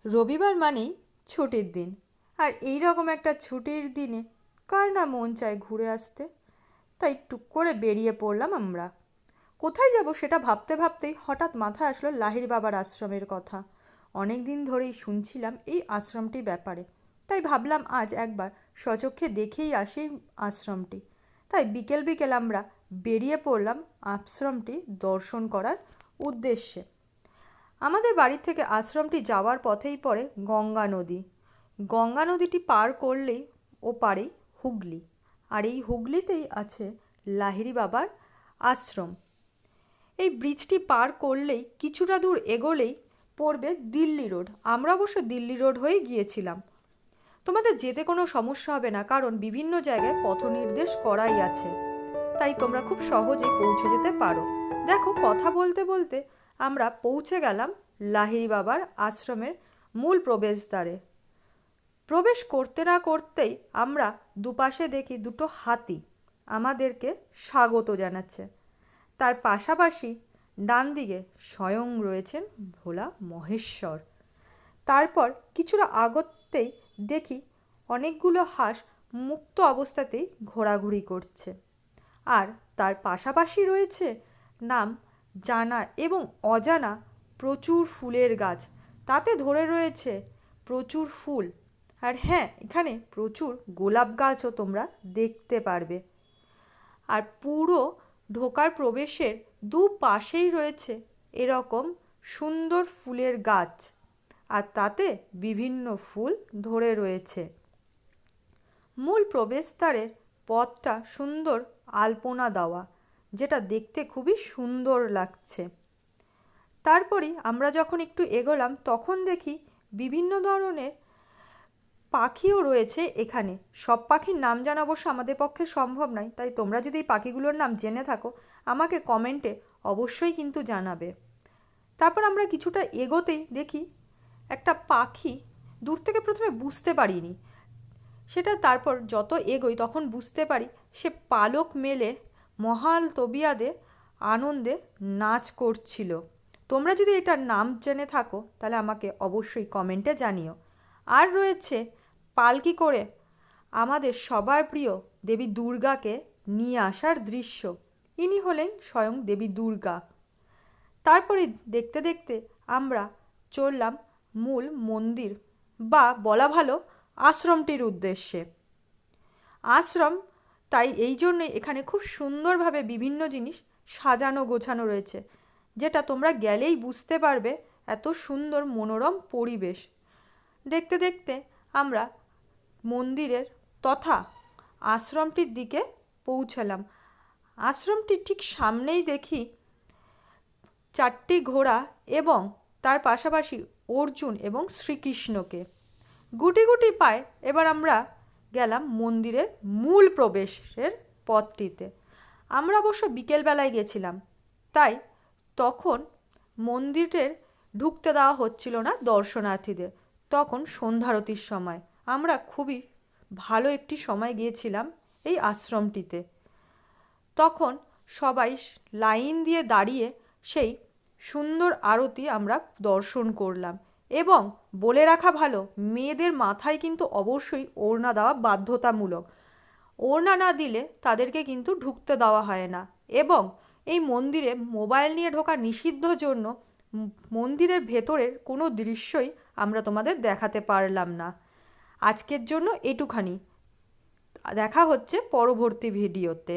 রবিবার মানেই ছুটির দিন। আর এই রকম একটা ছুটির দিনে কার না মন চায় ঘুরে আসতে। তাই টুক করে বেরিয়ে পড়লাম আমরা। কোথায় যাব সেটা ভাবতে ভাবতেই হঠাৎ মাথায় আসলো লাহিড়ী বাবার আশ্রমের কথা। অনেক দিন ধরেই শুনছিলাম এই আশ্রমটির ব্যাপারে। তাই ভাবলাম আজ একবার স্বচক্ষে দেখেই আসি আশ্রমটি। তাই বিকেল বিকেল আমরা বেরিয়ে পড়লাম আশ্রমটি দর্শন করার উদ্দেশ্যে। আমাদের বাড়ি থেকে আশ্রমটি যাওয়ার পথেই পড়ে গঙ্গা নদী। গঙ্গা নদীটি পার করলেই ওপারেই হুগলি। আর এই হুগলিতেই আছে লাহিড়ী বাবার আশ্রম। এই ব্রিজটি পার করলেই কিছুটা দূর এগোলেই পড়বে দিল্লি রোড। আমরা অবশ্য দিল্লি রোড হয়ে গিয়েছিলাম। তোমাদের যেতে কোনো সমস্যা হবে না, কারণ বিভিন্ন জায়গায় পথ নির্দেশ করাই আছে। তাই তোমরা খুব সহজেই পৌঁছে যেতে পারো। দেখো, কথা বলতে বলতে আমরা পৌঁছে গেলাম লাহিড়ী বাবার আশ্রমের মূল প্রবেশদ্বারে। প্রবেশ করতে না করতেই আমরা দুপাশে দেখি দুটো হাতি আমাদেরকে স্বাগত জানাচ্ছে। তার পাশাপাশি ডান দিকে স্বয়ং রয়েছেন ভোলা মহেশ্বর। তারপর কিছুটা আগতেই দেখি অনেকগুলো হাঁস মুক্ত অবস্থাতেই ঘোরাঘুরি করছে। আর তার পাশাপাশি রয়েছে নাম জানা এবং অজানা প্রচুর ফুলের গাছ। তাতে ধরে রয়েছে প্রচুর ফুল। আর হ্যাঁ, এখানে প্রচুর গোলাপ গাছও তোমরা দেখতে পারবে। আর পুরো ঢোকার প্রবেশের দুপাশেই রয়েছে এরকম সুন্দর ফুলের গাছ। আর তাতে বিভিন্ন ফুল ধরে রয়েছে। মূল প্রবেশদ্বারের পথটা সুন্দর আলপনা দেওয়া, যেটা দেখতে খুবই সুন্দর লাগছে। তারপরই আমরা যখন একটু এগোলাম তখন দেখি বিভিন্ন ধরনের পাখিও রয়েছে এখানে। সব পাখির নাম জানা অবশ্য আমাদের পক্ষে সম্ভব নয়, তাই তোমরা যদি এই পাখিগুলোর নাম জেনে থাকো আমাকে কমেন্টে অবশ্যই কিন্তু জানাবে। তারপর আমরা কিছুটা এগোতেই দেখি একটা পাখি। দূর থেকে প্রথমে বুঝতে পারিনি সেটা, তারপর যত এগোই তখন বুঝতে পারি সে পালক মেলে মহাল তবিয়াদে আনন্দে নাচ করছিল। তোমরা যদি এটার নাম জেনে থাকো তাহলে আমাকে অবশ্যই কমেন্টে জানিও। আর রয়েছে পালকি করে আমাদের সবার প্রিয় দেবী দুর্গাকে নিয়ে আসার দৃশ্য। ইনি হলেন স্বয়ং দেবী দুর্গা। তারপরে দেখতে দেখতে আমরা চললাম মূল মন্দির বা বলা ভালো আশ্রমটির উদ্দেশ্যে। আশ্রম তাই এই জন্যে এখানে খুব সুন্দরভাবে বিভিন্ন জিনিস সাজানো গোছানো রয়েছে, যেটা তোমরা গেলেই বুঝতে পারবে এত সুন্দর মনোরম পরিবেশ। দেখতে দেখতে আমরা মন্দিরের তথা আশ্রমটির দিকে পৌঁছালাম। আশ্রমটির ঠিক সামনেই দেখি চারটি ঘোড়া এবং তার পাশাপাশি অর্জুন এবং শ্রীকৃষ্ণকে। গুটি গুটি পায়ে এবার আমরা গেলাম মন্দিরের মূল প্রবেশের পথটিতে। আমরা অবশ্য বিকেলবেলায় গেছিলাম, তাই তখন মন্দিরের ঢুকতে দেওয়া হচ্ছিল না দর্শনার্থীদের। তখন সন্ধ্যারতির সময় আমরা খুবই ভালো একটি সময় গিয়েছিলাম এই আশ্রমটিতে। তখন সবাই লাইন দিয়ে দাঁড়িয়ে সেই সুন্দর আরতি আমরা দর্শন করলাম। এবং বলে রাখা ভালো, মেয়েদের মাথায় কিন্তু অবশ্যই ওড়না দেওয়া বাধ্যতামূলক। ওড়না না দিলে তাদেরকে কিন্তু ঢুকতে দেওয়া হয় না। এবং এই মন্দিরে মোবাইল নিয়ে ঢোকা নিষিদ্ধ জন্য মন্দিরের ভেতরের কোনো দৃশ্যই আমরা তোমাদের দেখাতে পারলাম না। আজকের জন্য এটুখানি। দেখা হচ্ছে পরবর্তী ভিডিওতে।